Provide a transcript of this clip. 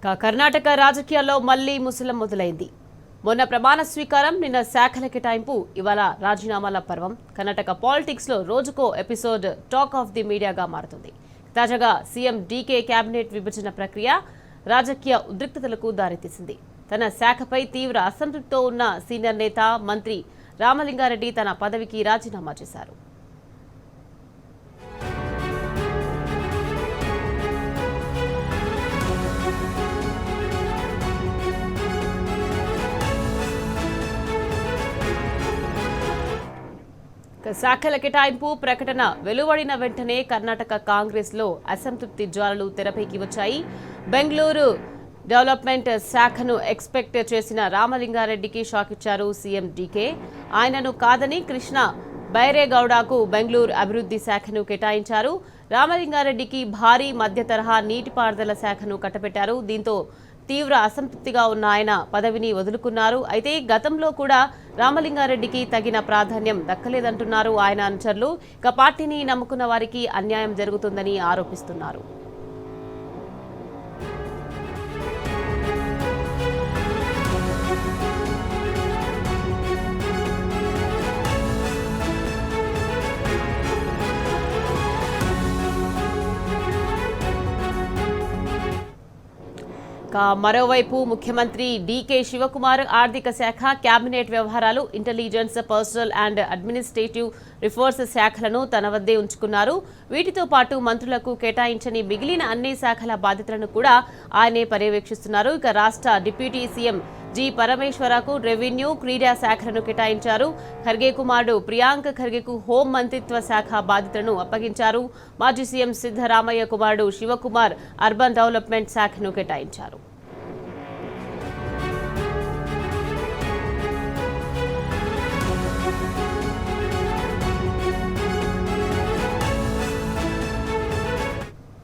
కర్ణాటక రాజకీయాల్లో మళ్లీ ముసలం మొదలైంది. మొన్న ప్రమాణ స్వీకారం, నిన్న శాఖల కేటాయింపు, ఇవాళ రాజీనామాల పర్వం. కర్ణాటక పాలిటిక్స్ లో రోజుకో ఎపిసోడ్ టాక్ ఆఫ్ ది మీడియాగా మారుతుంది. తాజాగా సీఎం డీకే కేబినెట్ విభజన ప్రక్రియ రాజకీయ ఉద్రిక్తతలకు దారితీసింది. తన శాఖపై తీవ్ర అసంతృప్తితో ఉన్న సీనియర్ నేత మంత్రి రామలింగారెడ్డి తన పదవికి రాజీనామా చేశారు. శాఖల కేటాయింపు ప్రకటన వెలువడిన వెంటనే కర్ణాటక కాంగ్రెస్ లో అసంతృప్తి జ్వాలలు తెరపైకి వచ్చాయి. బెంగళూరు డెవలప్మెంట్ శాఖను ఎక్స్పెక్ట్ చేసిన రామలింగారెడ్డికి షాక్ ఇచ్చారు సీఎం డీకే. ఆయనను కాదని కృష్ణ బైరేగౌడకు బెంగళూరు అభివృద్ధి శాఖను కేటాయించారు. రామలింగారెడ్డికి భారీ మధ్య తరహా నీటిపారుదల శాఖను కట్టబెట్టారు. దీంతో తీవ్ర అసంతృప్తిగా ఉన్న ఆయన పదవిని వదులుకున్నారు. అయితే గతంలో కూడా రామలింగారెడ్డికి తగిన ప్రాధాన్యం దక్కలేదంటున్నారు ఆయన అనుచరులు. ఇక పార్టీని నమ్ముకున్న వారికి అన్యాయం జరుగుతుందని ఆరోపిస్తున్నారు. మరోవైపు ముఖ్యమంత్రి డీకే శివకుమార్ ఆర్థిక శాఖ, కేబినెట్ వ్యవహారాలు, ఇంటెలిజెన్స్, పర్సనల్ అండ్ అడ్మినిస్ట్రేటివ్ రిఫోర్స్ శాఖలను తన వద్దే ఉంచుకున్నారు. వీటితో పాటు మంత్రులకు కేటాయించని మిగిలిన అన్ని శాఖల బాధ్యతలను కూడా ఆయనే పర్యవేక్షిస్తున్నారు. ఇక రాష్ట్ర డిప్యూటీ సీఎం జి పరమేశ్వరకు రెవెన్యూ, క్రీడా శాఖలను కేటాయించారు. ఖర్గే కుమారుడు ప్రియాంక్ ఖర్గేకు హోం మంత్రిత్వ శాఖ బాధ్యతలను అప్పగించారు. మాజీ సీఎం సిద్ధరామయ్య కుమారుడు శివకుమార్ అర్బన్ డెవలప్మెంట్ శాఖను కేటాయించారు.